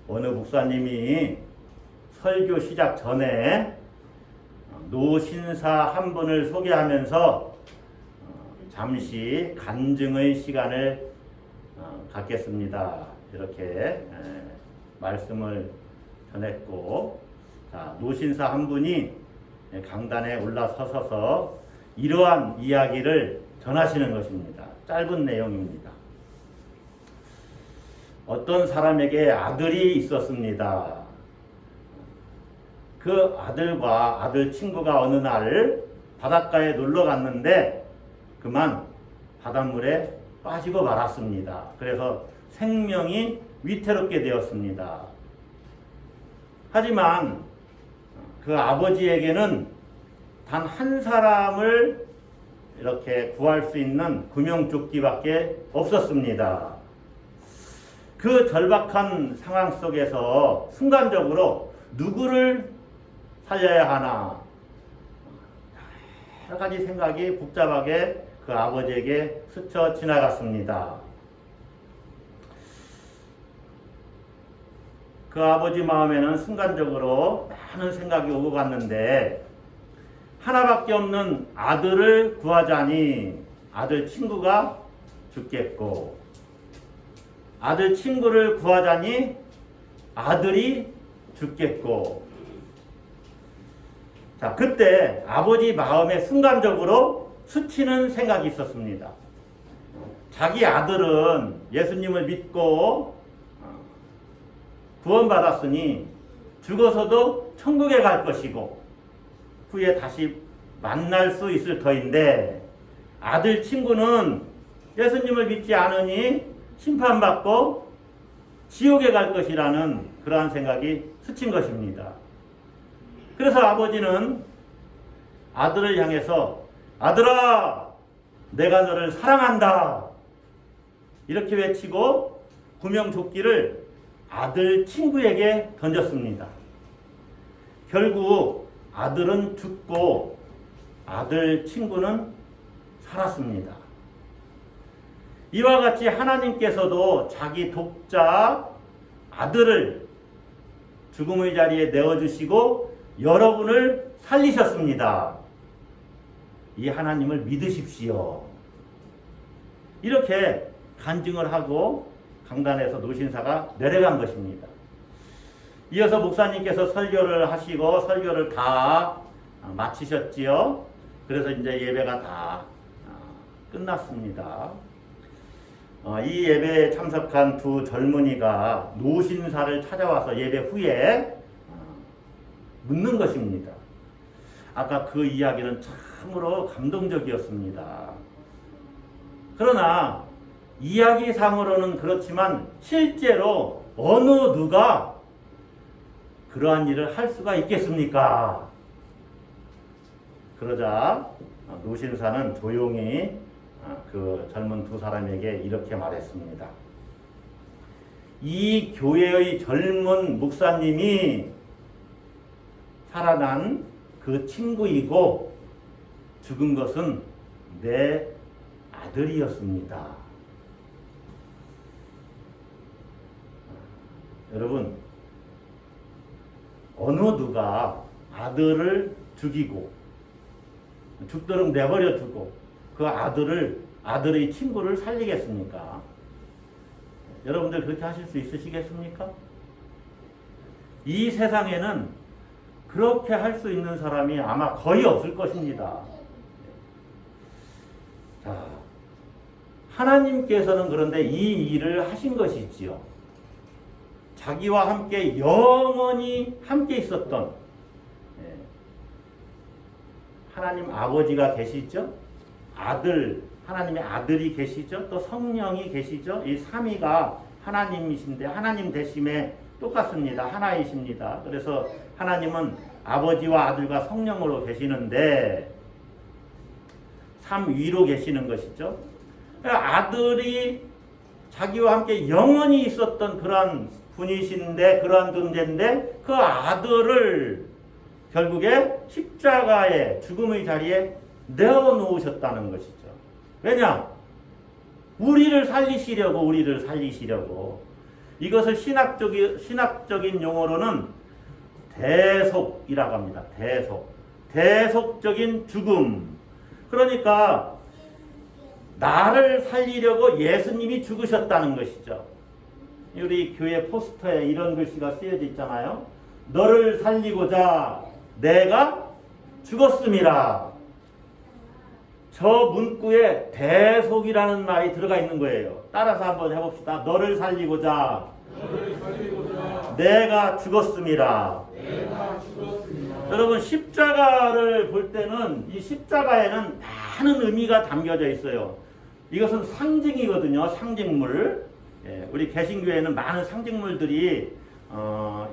어느 목사님이 설교 시작 전에 노신사 한 분을 소개하면서 잠시 간증의 시간을 갖겠습니다. 이렇게 말씀을 전했고, 자, 노신사 한 분이 강단에 올라서서 이러한 이야기를 전하시는 것입니다. 짧은 내용입니다. 어떤 사람에게 아들이 있었습니다. 그 아들과 아들 친구가 어느 날 바닷가에 놀러 갔는데 그만 바닷물에 빠지고 말았습니다. 그래서 생명이 위태롭게 되었습니다. 하지만 그 아버지에게는 단 한 사람을 이렇게 구할 수 있는 구명조끼밖에 없었습니다. 그 절박한 상황 속에서 순간적으로 누구를 살려야 하나, 여러 가지 생각이 복잡하게 그 아버지에게 스쳐 지나갔습니다. 그 아버지 마음에는 순간적으로 많은 생각이 오고 갔는데, 하나밖에 없는 아들을 구하자니 아들 친구가 죽겠고, 아들 친구를 구하자니 아들이 죽겠고. 자, 그때 아버지 마음에 순간적으로 스치는 생각이 있었습니다. 자기 아들은 예수님을 믿고 구원받았으니 죽어서도 천국에 갈 것이고 후에 다시 만날 수 있을 터인데, 아들 친구는 예수님을 믿지 않으니 심판받고 지옥에 갈 것이라는 그러한 생각이 스친 것입니다. 그래서 아버지는 아들을 향해서 아들아, 내가 너를 사랑한다, 이렇게 외치고 구명조끼를 아들 친구에게 던졌습니다. 결국 아들은 죽고 아들 친구는 살았습니다. 이와 같이 하나님께서도 자기 독자 아들을 죽음의 자리에 내어주시고 여러분을 살리셨습니다. 이 하나님을 믿으십시오. 이렇게 간증을 하고 강단에서 노신사가 내려간 것입니다. 이어서 목사님께서 설교를 하시고 설교를 다 마치셨지요. 그래서 이제 예배가 다 끝났습니다. 이 예배에 참석한 두 젊은이가 노신사를 찾아와서 예배 후에 묻는 것입니다. 아까 그 이야기는 참으로 감동적이었습니다. 그러나 이야기상으로는 그렇지만 실제로 어느 누가 그러한 일을 할 수가 있겠습니까? 그러자 노신사는 조용히 그 젊은 두 사람에게 이렇게 말했습니다. 이 교회의 젊은 목사님이 살아난 그 친구이고 죽은 것은 내 아들이었습니다. 여러분, 어느 누가 아들을 죽이고 죽도록 내버려 두고 그 아들의 친구를 살리겠습니까? 여러분들 그렇게 하실 수 있으시겠습니까? 이 세상에는 그렇게 할 수 있는 사람이 아마 거의 없을 것입니다. 자, 하나님께서는 그런데 이 일을 하신 것이지요. 자기와 함께 영원히 함께 있었던 하나님 아버지가 계시죠. 하나님의 아들이 계시죠. 또 성령이 계시죠. 이 삼위가 하나님이신데 하나님 되심에 똑같습니다. 하나이십니다. 그래서 하나님은 아버지와 아들과 성령으로 계시는데 삼위로 계시는 것이죠. 아들이 자기와 함께 영원히 있었던 그러한 분이신데, 그러한 존재인데 그 아들을 결국에 십자가의 죽음의 자리에 내어놓으셨다는 것이죠. 왜냐? 우리를 살리시려고. 이것을 신학적인 용어로는 대속이라고 합니다. 대속적인 죽음. 그러니까 나를 살리려고 예수님이 죽으셨다는 것이죠. 우리 교회 포스터에 이런 글씨가 쓰여져 있잖아요. 너를 살리고자 내가 죽었음이라. 저 문구에 대속이라는 말이 들어가 있는 거예요. 따라서 한번 해봅시다. 너를 살리고자 내가 죽었음이라. 여러분, 십자가를 볼 때는 이 십자가에는 많은 의미가 담겨져 있어요. 이것은 상징이거든요. 상징물. 우리 개신교회는 많은 상징물들이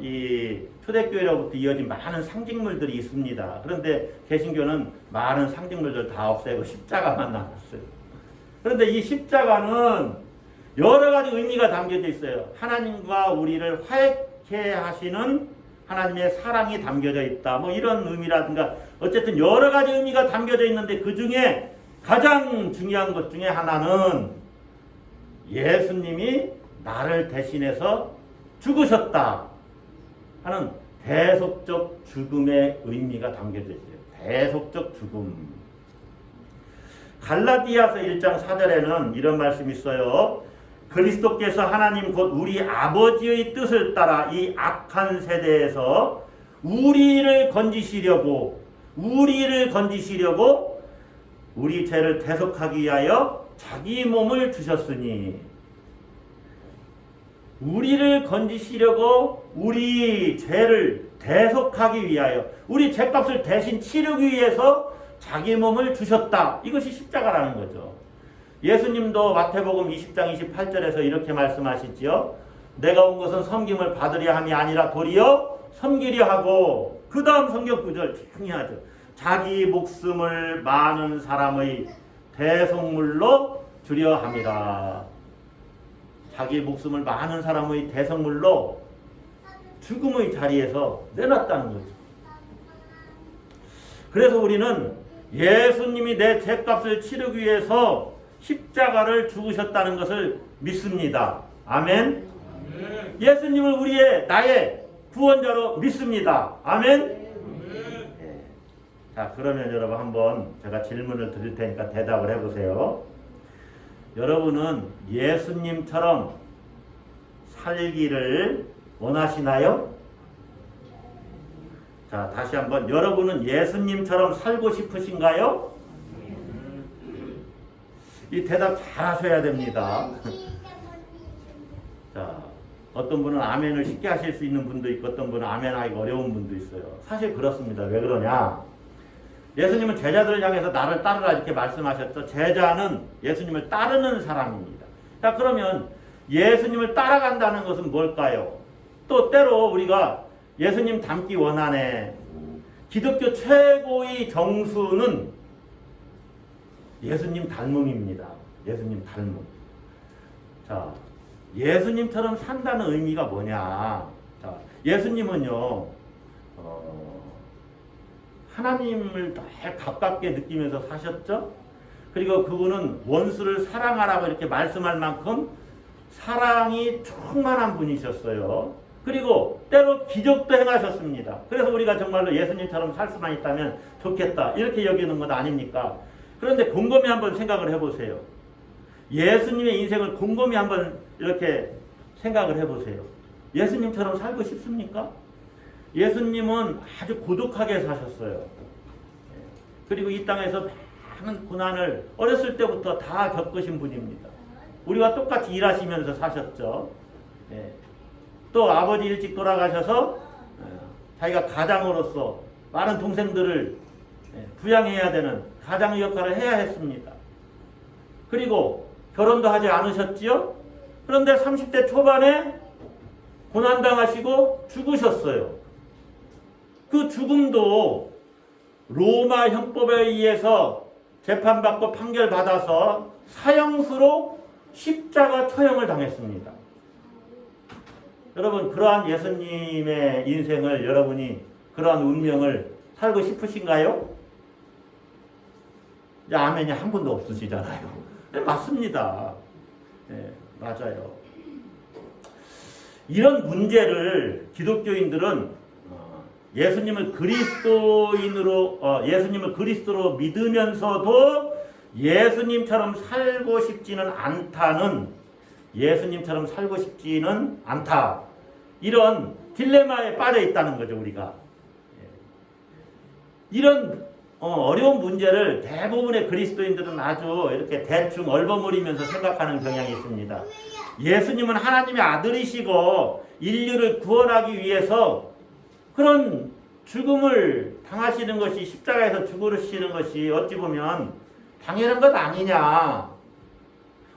이 초대교회로부터 이어진 많은 상징물들이 있습니다. 그런데 개신교는 많은 상징물들 다 없애고 십자가만 남았어요. 그런데 이 십자가는 여러 가지 의미가 담겨져 있어요. 하나님과 우리를 화해케 하시는 하나님의 사랑이 담겨져 있다. 뭐 이런 의미라든가 어쨌든 여러 가지 의미가 담겨져 있는데 그 중에 가장 중요한 것 중에 하나는 예수님이 나를 대신해서 죽으셨다 하는 대속적 죽음의 의미가 담겨져 있어요. 대속적 죽음. 갈라디아서 1장 4절에는 이런 말씀이 있어요. 그리스도께서 하나님 곧 우리 아버지의 뜻을 따라 이 악한 세대에서 우리를 건지시려고 우리 죄를 대속하기 위하여 자기 몸을 주셨으니, 우리를 건지시려고 우리 죄를 대속하기 위하여, 우리 죄값을 대신 치르기 위해서 자기 몸을 주셨다. 이것이 십자가라는 거죠. 예수님도 마태복음 20장 28절에서 이렇게 말씀하시지요. 내가 온 것은 섬김을 받으려 함이 아니라 도리어 섬기려 하고, 그 다음 성경 구절 중요하죠. 자기 목숨을 많은 사람의 대속물로 주려 함이라. 자기 목숨을 많은 사람의 대속물로 죽음의 자리에서 내놨다는 거죠. 그래서 우리는 예수님이 내 죄값을 치르기 위해서 십자가를 죽으셨다는 것을 믿습니다. 아멘. 예수님을 나의 구원자로 믿습니다. 아멘. 자, 그러면 여러분 한번 제가 질문을 드릴 테니까 대답을 해보세요. 여러분은 예수님처럼 살기를 원하시나요? 자, 다시 한번, 여러분은 예수님처럼 살고 싶으신가요? 이 대답 잘 하셔야 됩니다. 자, 어떤 분은 아멘을 쉽게 하실 수 있는 분도 있고 어떤 분은 아멘 하기가 어려운 분도 있어요. 사실 그렇습니다. 왜 그러냐? 예수님은 제자들을 향해서 나를 따르라 이렇게 말씀하셨죠. 제자는 예수님을 따르는 사람입니다. 자, 그러면 예수님을 따라간다는 것은 뭘까요? 또 때로 우리가 예수님 닮기 원하네. 기독교 최고의 정수는 예수님 닮음입니다. 예수님 닮음. 자, 예수님처럼 산다는 의미가 뭐냐? 자, 예수님은요, 하나님을 더 가깝게 느끼면서 사셨죠? 그리고 그분은 원수를 사랑하라고 이렇게 말씀할 만큼 사랑이 충만한 분이셨어요. 그리고 때로 기적도 행하셨습니다. 그래서 우리가 정말로 예수님처럼 살 수만 있다면 좋겠다 이렇게 여기는 것 아닙니까? 그런데 곰곰이 한번 생각을 해보세요. 예수님의 인생을 곰곰이 한번 이렇게 생각을 해보세요. 예수님처럼 살고 싶습니까? 예수님은 아주 고독하게 사셨어요. 그리고 이 땅에서 많은 고난을 어렸을 때부터 다 겪으신 분입니다. 우리와 똑같이 일하시면서 사셨죠. 또 아버지 일찍 돌아가셔서 자기가 가장으로서 많은 동생들을 부양해야 되는 가장의 역할을 해야 했습니다. 그리고 결혼도 하지 않으셨지요? 그런데 30대 초반에 고난당하시고 죽으셨어요. 그 죽음도 로마 형법에 의해서 재판받고 판결받아서 사형수로 십자가 처형을 당했습니다. 여러분, 그러한 예수님의 인생을 여러분이 그러한 운명을 살고 싶으신가요? 아멘이 한 분도 없으시잖아요. 네, 맞습니다. 네, 맞아요. 이런 문제를 기독교인들은 예수님을 그리스도로 믿으면서도 예수님처럼 살고 싶지는 않다. 이런 딜레마에 빠져 있다는 거죠, 우리가. 이런 어려운 문제를 대부분의 그리스도인들은 아주 이렇게 대충 얼버무리면서 생각하는 경향이 있습니다. 예수님은 하나님의 아들이시고 인류를 구원하기 위해서 그런 죽음을 당하시는 것이, 십자가에서 죽으시는 것이 어찌 보면 당연한 것 아니냐.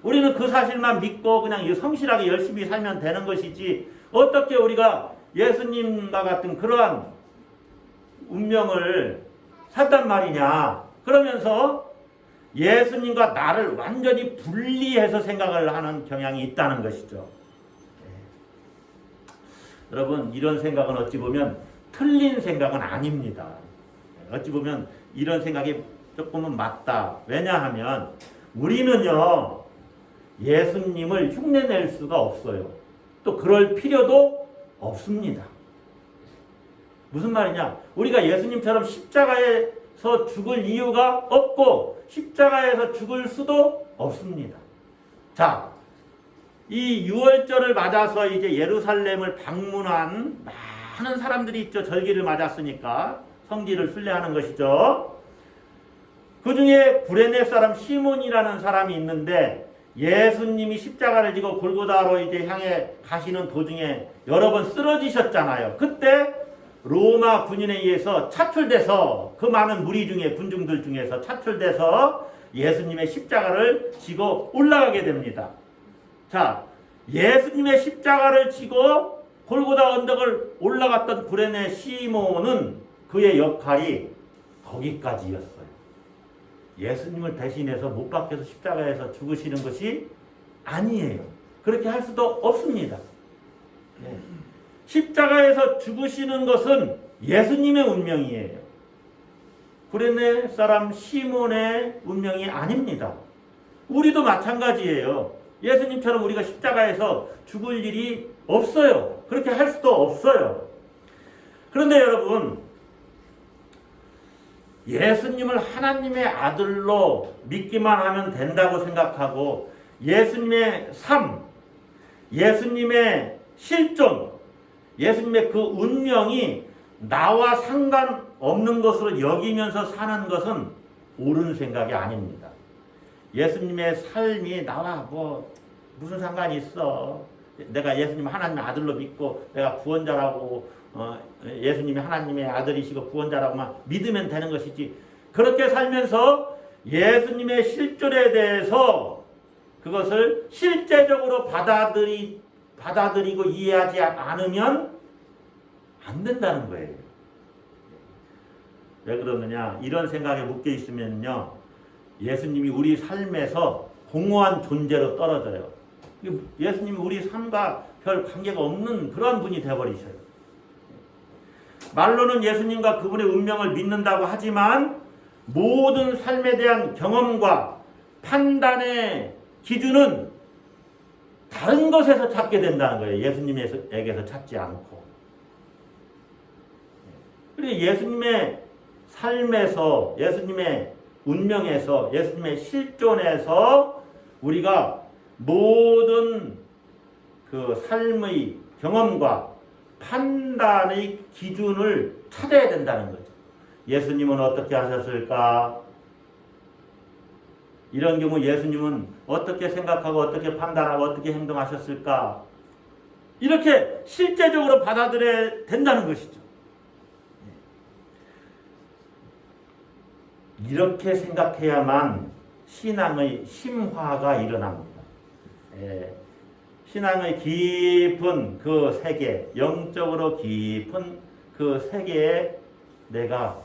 우리는 그 사실만 믿고 그냥 성실하게 열심히 살면 되는 것이지, 어떻게 우리가 예수님과 같은 그러한 운명을 살단 말이냐. 그러면서 예수님과 나를 완전히 분리해서 생각을 하는 경향이 있다는 것이죠. 여러분, 이런 생각은 어찌 보면 틀린 생각은 아닙니다. 어찌 보면 이런 생각이 조금은 맞다. 왜냐하면 우리는요, 예수님을 흉내낼 수가 없어요. 또 그럴 필요도 없습니다. 무슨 말이냐? 우리가 예수님처럼 십자가에서 죽을 이유가 없고 십자가에서 죽을 수도 없습니다. 자, 이 유월절을 맞아서 이제 예루살렘을 방문한 많은 사람들이 있죠. 절기를 맞았으니까 성지를 순례하는 것이죠. 그 중에 구레네 사람 시몬이라는 사람이 있는데, 예수님이 십자가를 지고 골고다로 이제 향해 가시는 도중에 여러 번 쓰러지셨잖아요. 그때 로마 군인에 의해서 차출돼서, 그 많은 무리 중에, 군중들 중에서 차출돼서 예수님의 십자가를 지고 올라가게 됩니다. 자, 예수님의 십자가를 지고 골고다 언덕을 올라갔던 구레네 시몬은 그의 역할이 거기까지였어요. 예수님을 대신해서 못 박혀서 십자가에서 죽으시는 것이 아니에요. 그렇게 할 수도 없습니다. 십자가에서 죽으시는 것은 예수님의 운명이에요. 구레네 사람 시몬의 운명이 아닙니다. 우리도 마찬가지예요. 예수님처럼 우리가 십자가에서 죽을 일이 없어요. 그렇게 할 수도 없어요. 그런데 여러분, 예수님을 하나님의 아들로 믿기만 하면 된다고 생각하고, 예수님의 삶, 예수님의 실존, 예수님의 그 운명이 나와 상관없는 것으로 여기면서 사는 것은 옳은 생각이 아닙니다. 예수님의 삶이 나와 무슨 상관이 있어. 내가 예수님 하나님의 아들로 믿고 내가 구원자라고, 예수님이 하나님의 아들이시고 구원자라고만 믿으면 되는 것이지, 그렇게 살면서 예수님의 실존에 대해서 그것을 실제적으로 받아들이고 이해하지 않으면 안 된다는 거예요. 왜 그러느냐? 이런 생각에 묶여 있으면요, 예수님이 우리 삶에서 공허한 존재로 떨어져요. 예수님이 우리 삶과 별 관계가 없는 그런 분이 되어버리셔요. 말로는 예수님과 그분의 운명을 믿는다고 하지만 모든 삶에 대한 경험과 판단의 기준은 다른 것에서 찾게 된다는 거예요. 예수님에게서 찾지 않고. 그리고 예수님의 삶에서, 예수님의 운명에서, 예수님의 실존에서 우리가 모든 그 삶의 경험과 판단의 기준을 찾아야 된다는 거죠. 예수님은 어떻게 하셨을까? 이런 경우 예수님은 어떻게 생각하고 어떻게 판단하고 어떻게 행동하셨을까? 이렇게 실제적으로 받아들여야 된다는 것이죠. 이렇게 생각해야만 신앙의 심화가 일어납니다. 신앙의 깊은 그 세계, 영적으로 깊은 그 세계에 내가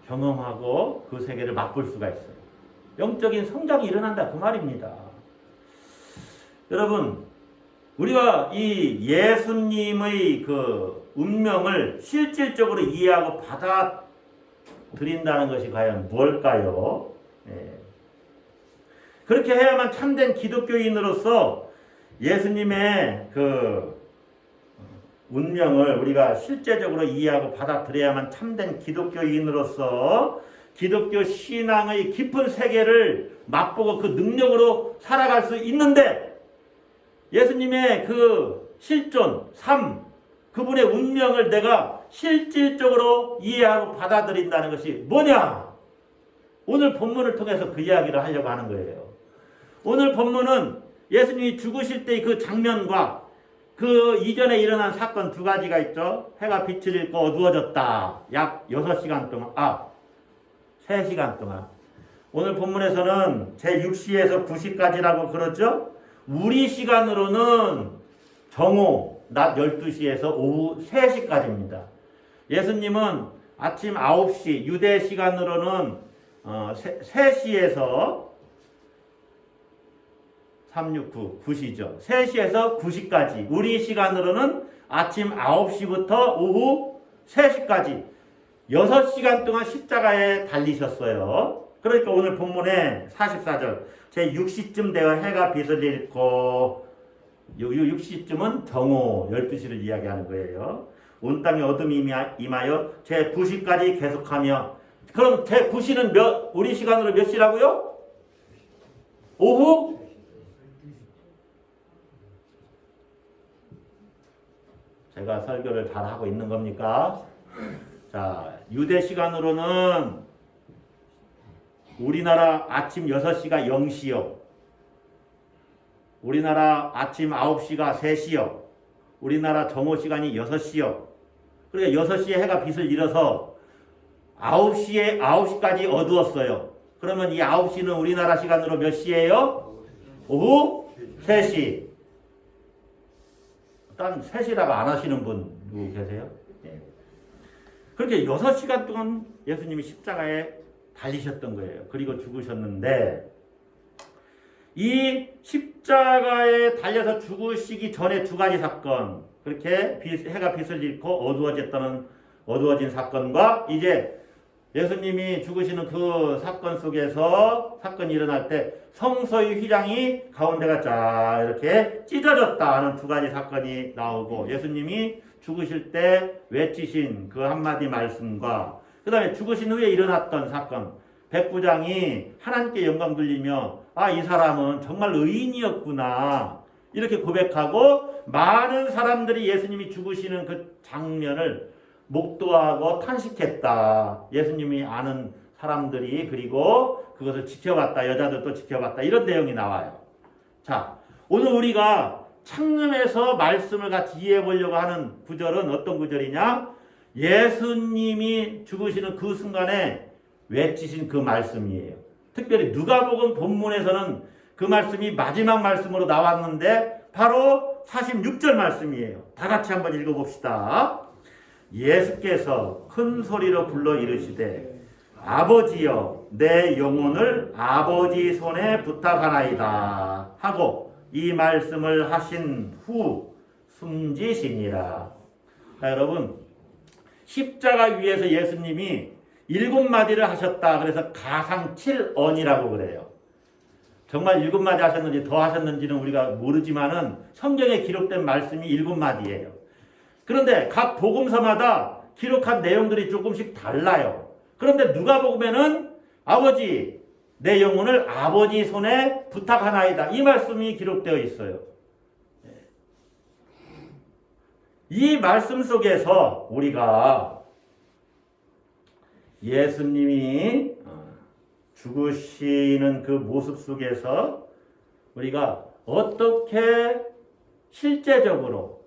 경험하고 그 세계를 맛볼 수가 있어요. 영적인 성장이 일어난다, 그 말입니다. 여러분, 우리가 이 예수님의 그 운명을 실질적으로 이해하고 받아들인다는 것이 과연 뭘까요? 그렇게 해야만 참된 기독교인으로서 예수님의 그 운명을 우리가 실제적으로 이해하고 받아들여야만 참된 기독교인으로서 기독교 신앙의 깊은 세계를 맛보고 그 능력으로 살아갈 수 있는데, 예수님의 그 실존, 삶, 그분의 운명을 내가 실질적으로 이해하고 받아들인다는 것이 뭐냐? 오늘 본문을 통해서 그 이야기를 하려고 하는 거예요. 오늘 본문은 예수님이 죽으실 때의 그 장면과 그 이전에 일어난 사건 두 가지가 있죠. 해가 빛을 잃고 어두워졌다. 약 6시간 동안, 3시간 동안. 오늘 본문에서는 제6시에서 9시까지라고 그러죠. 우리 시간으로는 정오, 낮 12시에서 오후 3시까지입니다. 예수님은 아침 9시, 유대 시간으로는 3시에서 369, 9시죠. 3시에서 9시까지. 우리 시간으로는 아침 9시부터 오후 3시까지. 6시간 동안 십자가에 달리셨어요. 그러니까 오늘 본문에 44절. 제6시쯤 되어 해가 빛을 잃고, 6시쯤은 정오 12시를 이야기하는 거예요. 온 땅에 어둠이 임하여 제9시까지 계속하며, 그럼 제9시는 우리 시간으로 몇 시라고요? 오후? 제가 설교를 잘 하고 있는 겁니까? 자, 유대 시간으로는 우리나라 아침 6시가 0시요. 우리나라 아침 9시가 3시요. 우리나라 정오 시간이 6시요. 그러니까 6시에 해가 빛을 잃어서 9시까지 어두웠어요. 그러면 이 9시는 우리나라 시간으로 몇 시예요? 오후 3시. 딴 3시라고 안 하시는 분 누구 계세요? 네. 그렇게 6시간 동안 예수님이 십자가에 달리셨던 거예요. 그리고 죽으셨는데, 이 십자가에 달려서 죽으시기 전에 두 가지 사건, 그렇게 해가 빛을 잃고 어두워진 사건과 이제 예수님이 죽으시는 그 사건 속에서 사건이 일어날 때 성소의 휘장이 가운데가 쫙 이렇게 찢어졌다 하는 두 가지 사건이 나오고, 예수님이 죽으실 때 외치신 그 한마디 말씀과 그 다음에 죽으신 후에 일어났던 사건, 백부장이 하나님께 영광 돌리며 이 사람은 정말 의인이었구나 이렇게 고백하고, 많은 사람들이 예수님이 죽으시는 그 장면을 목도하고 탄식했다. 예수님이 아는 사람들이 그리고 그것을 지켜봤다. 여자들도 지켜봤다. 이런 내용이 나와요. 자, 오늘 우리가 창념해서 말씀을 같이 이해해 보려고 하는 구절은 어떤 구절이냐? 예수님이 죽으시는 그 순간에 외치신 그 말씀이에요. 특별히 누가복음 본문에서는 그 말씀이 마지막 말씀으로 나왔는데 바로 46절 말씀이에요. 다 같이 한번 읽어봅시다. 예수께서 큰 소리로 불러 이르시되 아버지여 내 영혼을 아버지 손에 부탁하나이다 하고 이 말씀을 하신 후 숨지시니라. 자, 여러분, 십자가 위에서 예수님이 7마디를 하셨다. 그래서 가상 7언이라고 그래요. 정말 7마디 하셨는지 더 하셨는지는 우리가 모르지만은 성경에 기록된 말씀이 7마디예요. 그런데 각 복음서마다 기록한 내용들이 조금씩 달라요. 그런데 누가복음에는 아버지 내 영혼을 아버지 손에 부탁하나이다 이 말씀이 기록되어 있어요. 이 말씀 속에서 우리가 예수님이 죽으시는 그 모습 속에서 우리가 어떻게 실제적으로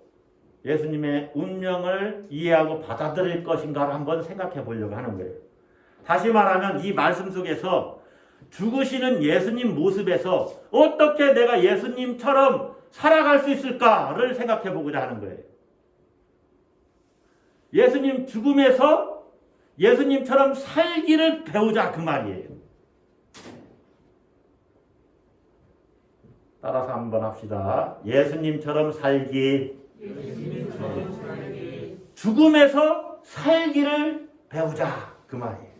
예수님의 운명을 이해하고 받아들일 것인가를 한번 생각해 보려고 하는 거예요. 다시 말하면 이 말씀 속에서 죽으시는 예수님 모습에서 어떻게 내가 예수님처럼 살아갈 수 있을까를 생각해 보고자 하는 거예요. 예수님 죽음에서 예수님처럼 살기를 배우자 그 말이에요. 따라서 한번 합시다. 예수님처럼 살기. 죽음에서 살기를 배우자 그 말이에요.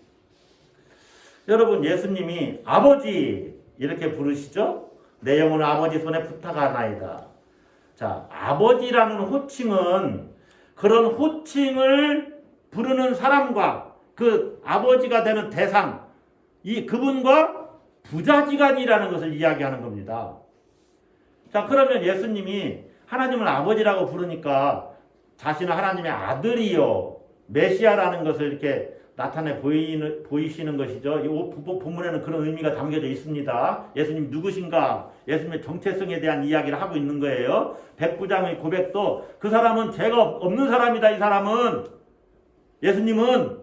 여러분, 예수님이 아버지 이렇게 부르시죠? 내 영혼을 아버지 손에 부탁하나이다. 자, 아버지라는 호칭은 그런 호칭을 부르는 사람과 그 아버지가 되는 대상, 이 그분과 부자지간이라는 것을 이야기하는 겁니다. 자, 그러면 예수님이 하나님을 아버지라고 부르니까 자신은 하나님의 아들이요 메시아라는 것을 이렇게 나타내 보이시는 것이죠. 이 본문에는 그런 의미가 담겨져 있습니다. 예수님 누구신가? 예수님의 정체성에 대한 이야기를 하고 있는 거예요. 백부장의 고백도 그 사람은 죄가 없는 사람이다. 이 사람은 예수님은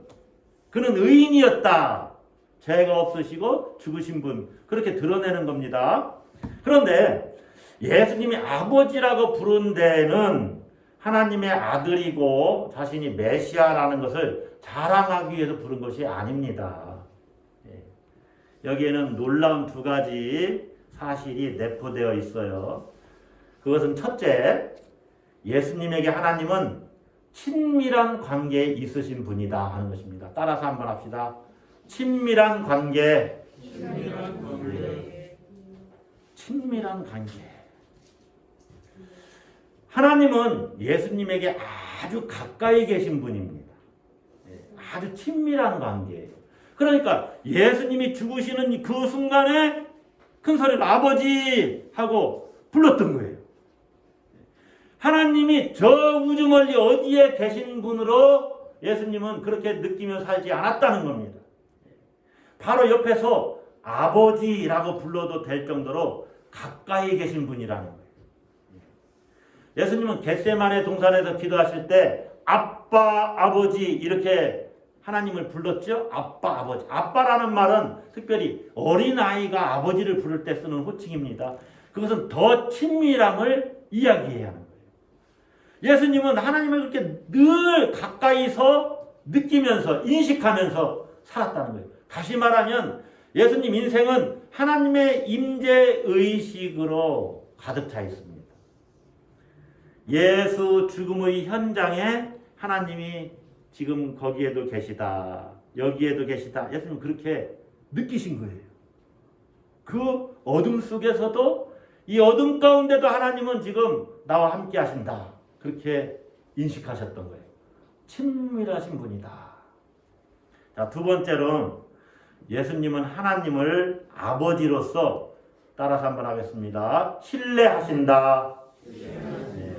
그는 의인이었다. 죄가 없으시고 죽으신 분 그렇게 드러내는 겁니다. 그런데 예수님이 아버지라고 부른 데는 하나님의 아들이고 자신이 메시아라는 것을 자랑하기 위해서 부른 것이 아닙니다. 여기에는 놀라운 두 가지 사실이 내포되어 있어요. 그것은 첫째, 예수님에게 하나님은 친밀한 관계에 있으신 분이다 하는 것입니다. 따라서 한번 합시다. 친밀한 관계. 친밀한 관계. 하나님은 예수님에게 아주 가까이 계신 분입니다. 아주 친밀한 관계예요. 그러니까 예수님이 죽으시는 그 순간에 큰 소리로 아버지 하고 불렀던 거예요. 하나님이 저 우주 멀리 어디에 계신 분으로 예수님은 그렇게 느끼며 살지 않았다는 겁니다. 바로 옆에서 아버지라고 불러도 될 정도로 가까이 계신 분이라는 거예요. 예수님은 겟세마네 동산에서 기도하실 때 아빠, 아버지 이렇게 하나님을 불렀죠. 아빠, 아버지. 아빠라는 말은 특별히 어린아이가 아버지를 부를 때 쓰는 호칭입니다. 그것은 더 친밀함을 이야기해야 하는 거예요. 예수님은 하나님을 그렇게 늘 가까이서 느끼면서 인식하면서 살았다는 거예요. 다시 말하면 예수님 인생은 하나님의 임재의식으로 가득 차 있습니다. 예수 죽음의 현장에 하나님이 지금 거기에도 계시다. 여기에도 계시다. 예수님은 그렇게 느끼신 거예요. 그 어둠 속에서도 이 어둠 가운데도 하나님은 지금 나와 함께 하신다. 그렇게 인식하셨던 거예요. 친밀하신 분이다. 자, 두 번째로 예수님은 하나님을 아버지로서 따라서 한번 하겠습니다. 신뢰하신다. 네.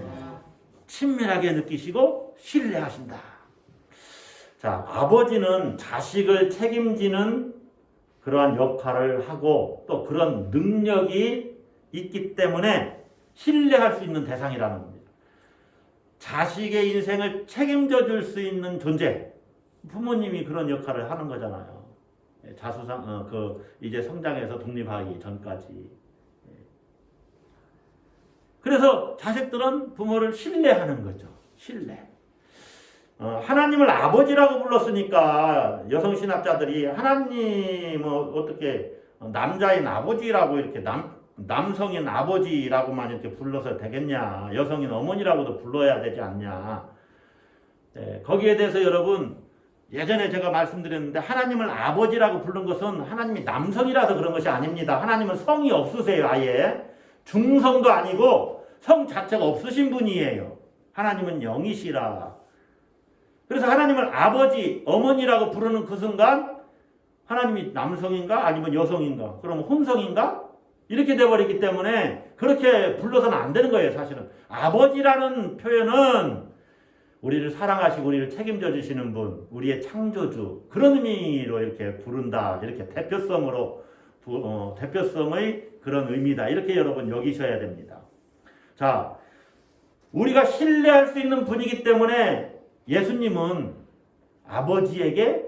친밀하게 느끼시고 신뢰하신다. 자, 아버지는 자식을 책임지는 그러한 역할을 하고 또 그런 능력이 있기 때문에 신뢰할 수 있는 대상이라는 겁니다. 자식의 인생을 책임져 줄 수 있는 존재. 부모님이 그런 역할을 하는 거잖아요. 자수상, 이제 성장해서 독립하기 전까지. 그래서 자식들은 부모를 신뢰하는 거죠. 신뢰. 하나님을 아버지라고 불렀으니까 여성신학자들이 하나님은 어떻게 남자인 아버지라고 이렇게 남성인 아버지라고만 이렇게 불러서 되겠냐. 여성인 어머니라고도 불러야 되지 않냐. 네, 거기에 대해서 여러분 예전에 제가 말씀드렸는데 하나님을 아버지라고 부른 것은 하나님이 남성이라서 그런 것이 아닙니다. 하나님은 성이 없으세요. 아예. 중성도 아니고 성 자체가 없으신 분이에요. 하나님은 영이시라. 그래서 하나님을 아버지, 어머니라고 부르는 그 순간 하나님이 남성인가 아니면 여성인가? 그러면 혼성인가? 이렇게 돼버리기 때문에 그렇게 불러서는 안 되는 거예요. 사실은. 아버지라는 표현은 우리를 사랑하시고 우리를 책임져 주시는 분, 우리의 창조주 그런 의미로 이렇게 부른다. 이렇게 대표성으로 대표성의 그런 의미다. 이렇게 여러분 여기셔야 됩니다. 자, 우리가 신뢰할 수 있는 분이기 때문에 예수님은 아버지에게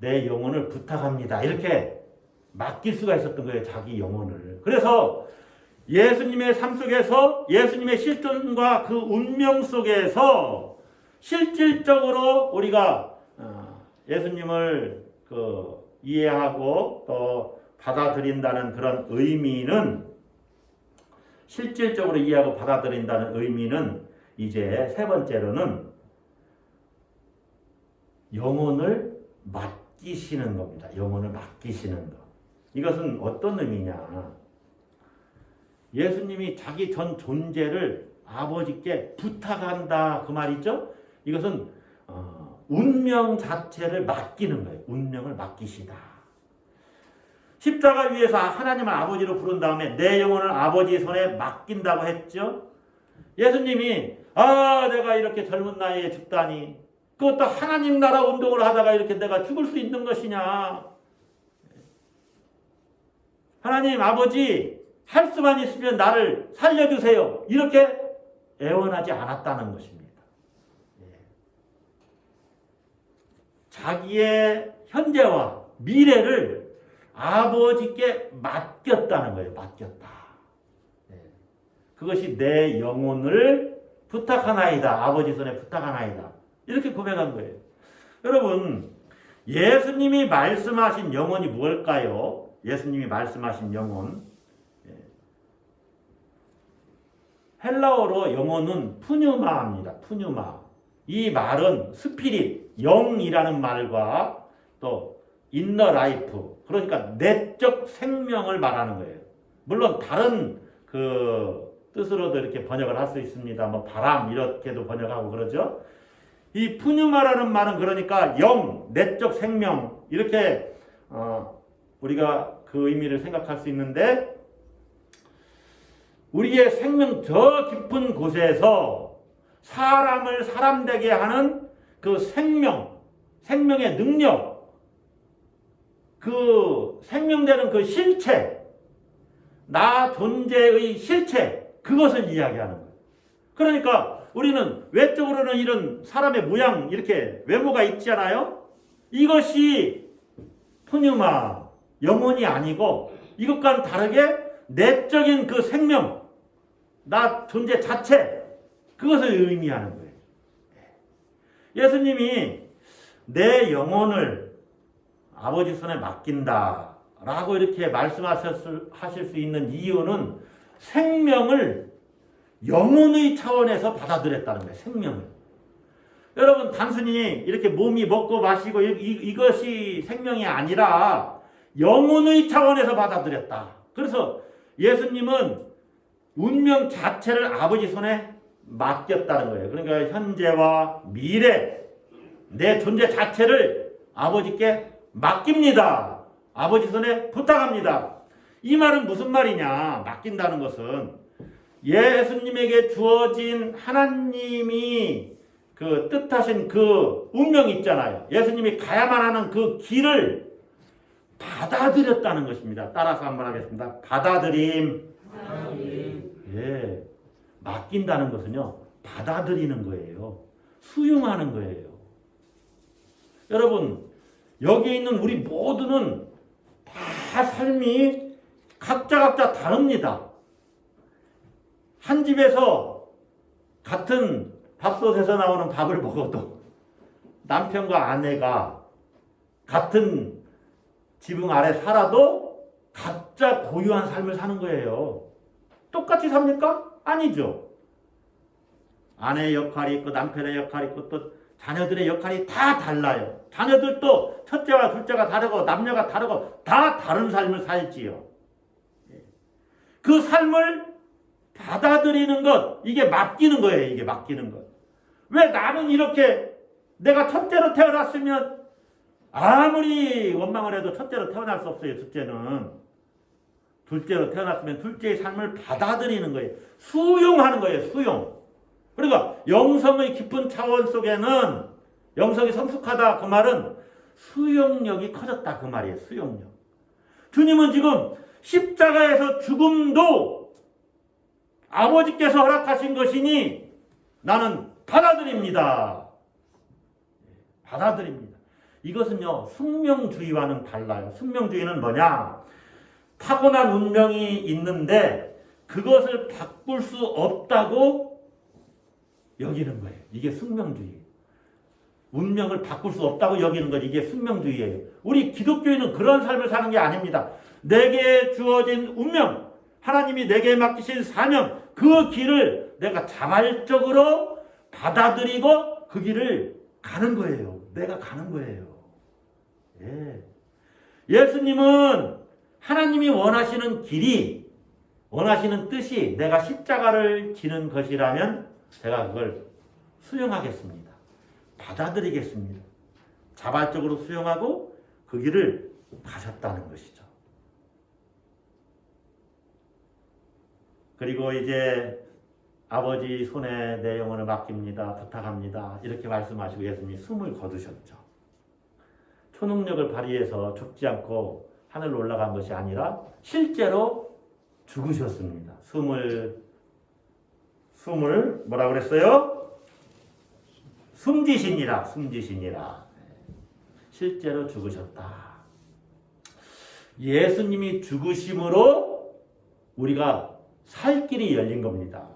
내 영혼을 부탁합니다. 이렇게 맡길 수가 있었던 거예요. 자기 영혼을. 그래서 예수님의 삶 속에서 예수님의 실존과 그 운명 속에서 실질적으로 우리가 예수님을 이해하고 또 받아들인다는 그런 의미는 실질적으로 이해하고 받아들인다는 의미는 이제 세 번째로는 영혼을 맡기시는 겁니다. 영혼을 맡기시는 것. 이것은 어떤 의미냐? 예수님이 자기 전 존재를 아버지께 부탁한다 그 말이죠. 이것은 운명 자체를 맡기는 거예요. 운명을 맡기시다. 십자가 위에서 하나님을 아버지로 부른 다음에 내 영혼을 아버지 손에 맡긴다고 했죠. 예수님이 내가 이렇게 젊은 나이에 죽다니, 그것도 하나님 나라 운동을 하다가 이렇게 내가 죽을 수 있는 것이냐. 하나님 아버지 할 수만 있으면 나를 살려주세요. 이렇게 애원하지 않았다는 것입니다. 자기의 현재와 미래를 아버지께 맡겼다는 거예요. 맡겼다. 그것이 내 영혼을 부탁하나이다. 아버지 손에 부탁하나이다. 이렇게 고백한 거예요. 여러분, 예수님이 말씀하신 영혼이 뭘까요? 예수님이 말씀하신 영혼. 헬라어로 영혼은 푸뉴마입니다. 푸뉴마. 이 말은 스피릿, 영이라는 말과 또 인너 라이프, 그러니까 내적 생명을 말하는 거예요. 물론 다른 그 뜻으로도 이렇게 번역을 할 수 있습니다. 뭐 바람 이렇게도 번역하고 그러죠. 이 푸뉴마라는 말은 그러니까 영, 내적 생명 이렇게 우리가 그 의미를 생각할 수 있는데, 우리의 생명 저 깊은 곳에서 사람을 사람 되게 하는 그 생명의 능력, 그 생명되는 그 실체, 나 존재의 실체, 그것을 이야기하는 거예요. 그러니까 우리는 외적으로는 이런 사람의 모양, 이렇게 외모가 있잖아요. 이것이 푸뉴마, 영혼이 아니고 이것과는 다르게 내적인 그 생명, 나 존재 자체, 그것을 의미하는 거예요. 예수님이 내 영혼을 아버지 손에 맡긴다 라고 이렇게 말씀하실 수 있는 이유는 생명을 영혼의 차원에서 받아들였다는 거예요. 생명을. 여러분, 단순히 이렇게 몸이 먹고 마시고 이것이 생명이 아니라 영혼의 차원에서 받아들였다. 그래서 예수님은 운명 자체를 아버지 손에 맡겼다는 거예요. 그러니까 현재와 미래, 내 존재 자체를 아버지께 맡깁니다. 아버지 손에 부탁합니다. 이 말은 무슨 말이냐? 맡긴다는 것은 예수님에게 주어진 하나님이 그 뜻하신 그 운명이 있잖아요. 예수님이 가야만 하는 그 길을 받아들였다는 것입니다. 따라서 한번 하겠습니다. 받아들임. 예, 맡긴다는 것은요, 받아들이는 거예요. 수용하는 거예요. 여러분, 여기 있는 우리 모두는 다 삶이 각자 다릅니다. 한 집에서 같은 밥솥에서 나오는 밥을 먹어도 남편과 아내가 같은 지붕 아래 살아도 각자 고유한 삶을 사는 거예요. 똑같이 삽니까? 아니죠. 아내의 역할이 있고 남편의 역할이 있고 또 자녀들의 역할이 다 달라요. 자녀들도 첫째와 둘째가 다르고 남녀가 다르고 다 다른 삶을 살지요. 그 삶을 받아들이는 것, 이게 맡기는 거예요. 이게 맡기는 것. 왜 나는 이렇게 내가 첫째로 태어났으면 아무리 원망을 해도 첫째로 태어날 수 없어요. 둘째로 태어났으면 둘째의 삶을 받아들이는 거예요. 수용하는 거예요. 수용. 그러니까 영성의 깊은 차원 속에는, 영성이 성숙하다 그 말은 수용력이 커졌다 그 말이에요. 수용력. 주님은 지금 십자가에서 죽음도 아버지께서 허락하신 것이니 나는 받아들입니다. 받아들입니다. 이것은요, 숙명주의와는 달라요. 숙명주의는 뭐냐? 타고난 운명이 있는데 그것을 바꿀 수 없다고 여기는 거예요. 이게 숙명주의. 운명을 바꿀 수 없다고 여기는 것, 이게 숙명주의예요. 우리 기독교인은 그런 삶을 사는 게 아닙니다. 내게 주어진 운명, 하나님이 내게 맡기신 사명, 그 길을 내가 자발적으로 받아들이고 그 길을 가는 거예요. 내가 가는 거예요. 예. 예수님은 하나님이 원하시는 길이 원하시는 뜻이 내가 십자가를 지는 것이라면 제가 그걸 수용하겠습니다. 받아들이겠습니다. 자발적으로 수용하고 그 길을 가셨다는 것이죠. 그리고 이제 아버지 손에 내 영혼을 맡깁니다. 부탁합니다. 이렇게 말씀하시고 예수님이 숨을 거두셨죠. 초능력을 발휘해서 죽지 않고 하늘로 올라간 것이 아니라 실제로 죽으셨습니다. 숨을 뭐라 그랬어요? 숨지시니라. 실제로 죽으셨다. 예수님이 죽으심으로 우리가 살 길이 열린 겁니다.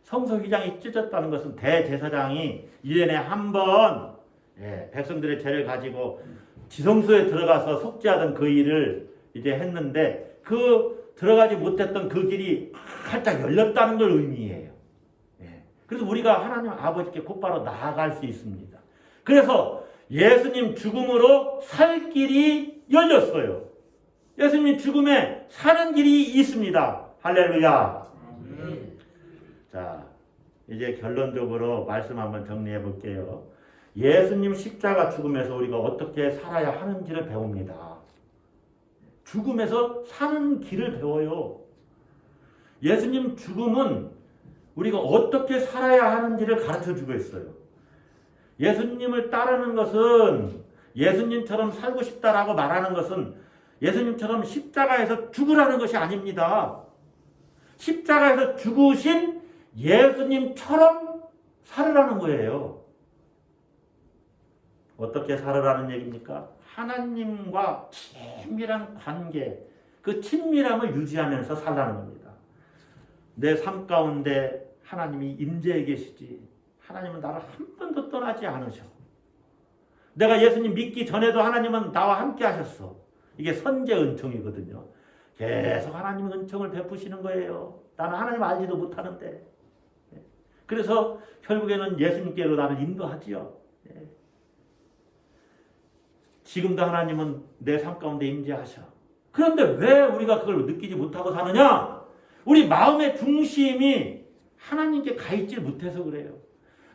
성소휘장이 찢어졌다는 것은 대제사장이 1년에 한 번 백성들의 죄를 가지고 지성소에 들어가서 속죄하던 그 일을 이제 했는데 그 들어가지 못했던 그 길이 활짝 열렸다는 걸 의미해요. 그래서 우리가 하나님 아버지께 곧바로 나아갈 수 있습니다. 그래서 예수님 죽음으로 살 길이 열렸어요. 예수님 죽음에 사는 길이 있습니다. 할렐루야. 자, 이제 결론적으로 말씀 한번 정리해 볼게요. 예수님 십자가 죽음에서 우리가 어떻게 살아야 하는지를 배웁니다. 죽음에서 사는 길을 배워요. 예수님 죽음은 우리가 어떻게 살아야 하는지를 가르쳐주고 있어요. 예수님을 따르는 것은 예수님처럼 살고 싶다라고 말하는 것은 예수님처럼 십자가에서 죽으라는 것이 아닙니다. 십자가에서 죽으신 예수님처럼 살으라는 거예요. 어떻게 살으라는 얘기입니까? 하나님과 친밀한 관계, 그 친밀함을 유지하면서 살라는 겁니다. 내 삶 가운데 하나님이 임재해 계시지. 하나님은 나를 한 번도 떠나지 않으셔. 내가 예수님 믿기 전에도 하나님은 나와 함께 하셨어. 이게 선제 은총이거든요. 계속 하나님은 은총을 베푸시는 거예요. 나는 하나님 알지도 못하는데. 그래서 결국에는 예수님께로 나를 인도하지요. 지금도 하나님은 내 삶 가운데 임재하셔. 그런데 왜 우리가 그걸 느끼지 못하고 사느냐? 우리 마음의 중심이 하나님께 가 있지 못해서 그래요.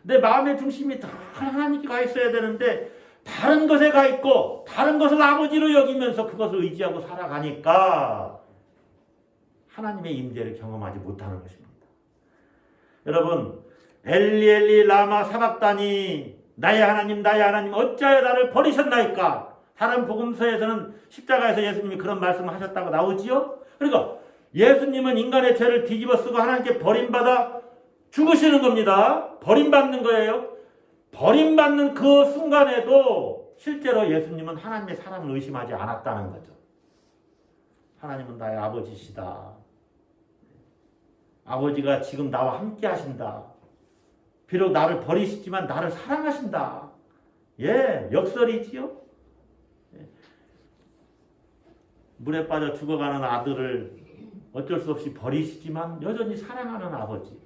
내 마음의 중심이 다 하나님께 가 있어야 되는데 다른 것에 가 있고 다른 것을 아버지로 여기면서 그것을 의지하고 살아가니까 하나님의 임재를 경험하지 못하는 것입니다. 여러분, 엘리 엘리 라마 사박다니, 나의 하나님 어찌하여 나를 버리셨나이까? 다른 복음서에서는 십자가에서 예수님이 그런 말씀을 하셨다고 나오지요. 그러니까 예수님은 인간의 죄를 뒤집어 쓰고 하나님께 버림받아 죽으시는 겁니다. 버림받는 거예요. 버림받는 그 순간에도 실제로 예수님은 하나님의 사랑을 의심하지 않았다는 거죠. 하나님은 나의 아버지시다. 아버지가 지금 나와 함께 하신다. 비록 나를 버리시지만 나를 사랑하신다. 역설이지요. 물에 빠져 죽어가는 아들을 어쩔 수 없이 버리시지만 여전히 사랑하는 아버지.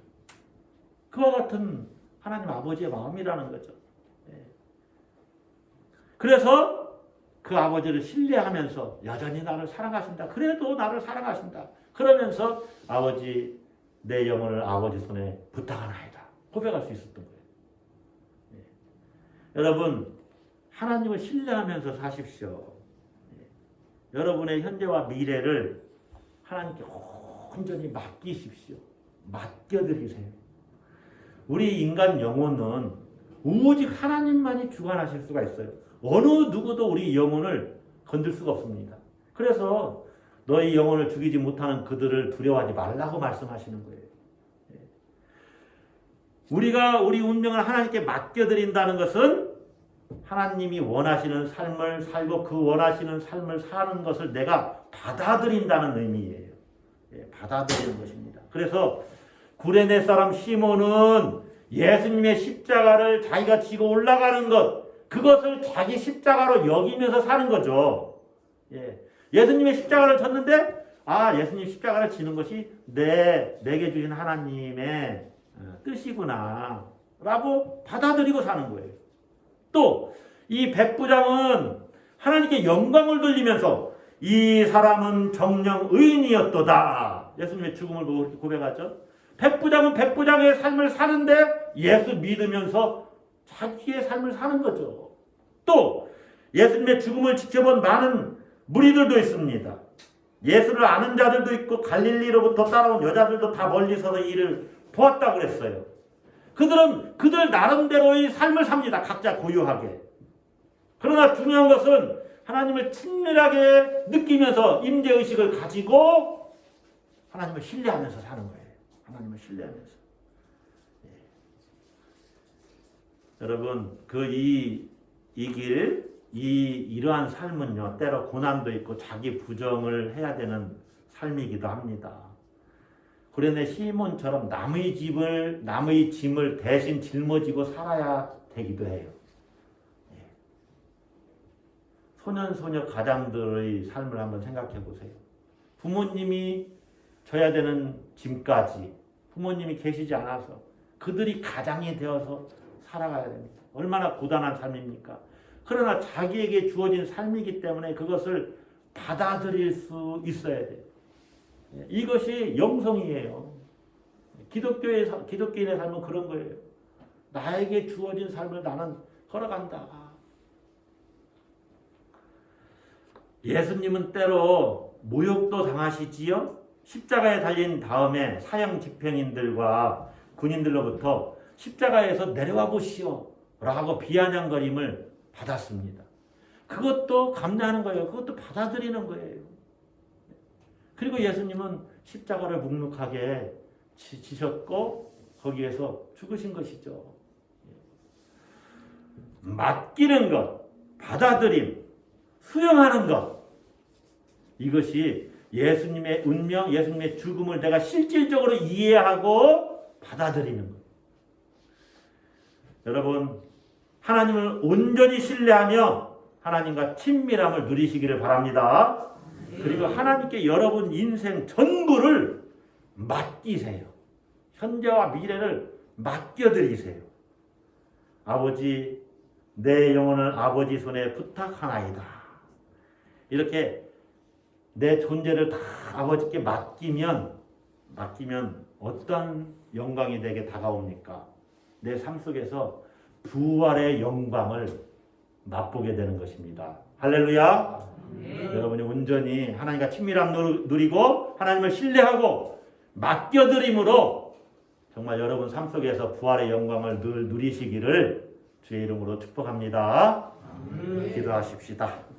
그와 같은 하나님 아버지의 마음이라는 거죠. 그래서 그 아버지를 신뢰하면서 여전히 나를 사랑하신다. 그래도 나를 사랑하신다. 그러면서 아버지, 내 영혼을 아버지 손에 부탁하나이다. 고백할 수 있었던 거예요. 여러분, 하나님을 신뢰하면서 사십시오. 여러분의 현재와 미래를 하나님께 온전히 맡기십시오. 맡겨드리세요. 우리 인간 영혼은 오직 하나님만이 주관하실 수가 있어요. 어느 누구도 우리 영혼을 건들 수가 없습니다. 그래서 너희 영혼을 죽이지 못하는 그들을 두려워하지 말라고 말씀하시는 거예요. 우리가 우리 운명을 하나님께 맡겨드린다는 것은 하나님이 원하시는 삶을 살고 그 원하시는 삶을 사는 것을 내가 받아들인다는 의미예요. 받아들이는 것입니다. 그래서 구레네 사람 시몬은 예수님의 십자가를 자기가 지고 올라가는 것, 그것을 자기 십자가로 여기면서 사는 거죠. 예수님의 십자가를 졌는데 예수님 십자가를 지는 것이 내게 주신 하나님의 뜻이구나 라고 받아들이고 사는 거예요. 또 이 백부장은 하나님께 영광을 돌리면서 이 사람은 정령 의인이었도다. 예수님의 죽음을 보고 그렇게 고백하죠. 백부장은 백부장의 삶을 사는데 예수 믿으면서 자기의 삶을 사는 거죠. 또 예수님의 죽음을 지켜본 많은 무리들도 있습니다. 예수를 아는 자들도 있고 갈릴리로부터 따라온 여자들도 다 멀리 서서 이를 보았다고 그랬어요. 그들은 그들 나름대로의 삶을 삽니다. 각자 고유하게. 그러나 중요한 것은 하나님을 친밀하게 느끼면서 임재의식을 가지고 하나님을 신뢰하면서 사는 거예요. 하나님을 신뢰하면서. 예. 여러분, 이러한 삶은요, 때로 고난도 있고 자기 부정을 해야 되는 삶이기도 합니다. 그런데 시몬처럼 남의 짐을 대신 짊어지고 살아야 되기도 해요. 예. 소년 가장들의 삶을 한번 생각해 보세요. 부모님이 져야 되는 짐까지 부모님이 계시지 않아서 그들이 가장이 되어서 살아가야 됩니다. 얼마나 고단한 삶입니까? 그러나 자기에게 주어진 삶이기 때문에 그것을 받아들일 수 있어야 돼요. 이것이 영성이에요. 기독교인의 삶은 그런 거예요. 나에게 주어진 삶을 나는 걸어간다. 예수님은 때로 모욕도 당하시지요. 십자가에 달린 다음에 사형 집행인들과 군인들로부터 십자가에서 내려와 보시오 라고 비아냥거림을 받았습니다. 그것도 감내하는 거예요. 그것도 받아들이는 거예요. 그리고 예수님은 십자가를 묵묵하게 지셨고 거기에서 죽으신 것이죠. 맡기는 것, 받아들임, 수용하는 것, 이것이 예수님의 운명, 예수님의 죽음을 내가 실질적으로 이해하고 받아들이는 것. 여러분, 하나님을 온전히 신뢰하며 하나님과 친밀함을 누리시기를 바랍니다. 그리고 하나님께 여러분 인생 전부를 맡기세요. 현재와 미래를 맡겨드리세요. 아버지, 내 영혼을 아버지 손에 부탁하나이다. 이렇게 내 존재를 다 아버지께 맡기면 어떤 영광이 내게 다가옵니까? 내 삶 속에서 부활의 영광을 맛보게 되는 것입니다. 할렐루야. 여러분이 온전히 하나님과 친밀함 누리고 하나님을 신뢰하고 맡겨드림으로 정말 여러분 삶 속에서 부활의 영광을 늘 누리시기를 주의 이름으로 축복합니다. 기도하십시다.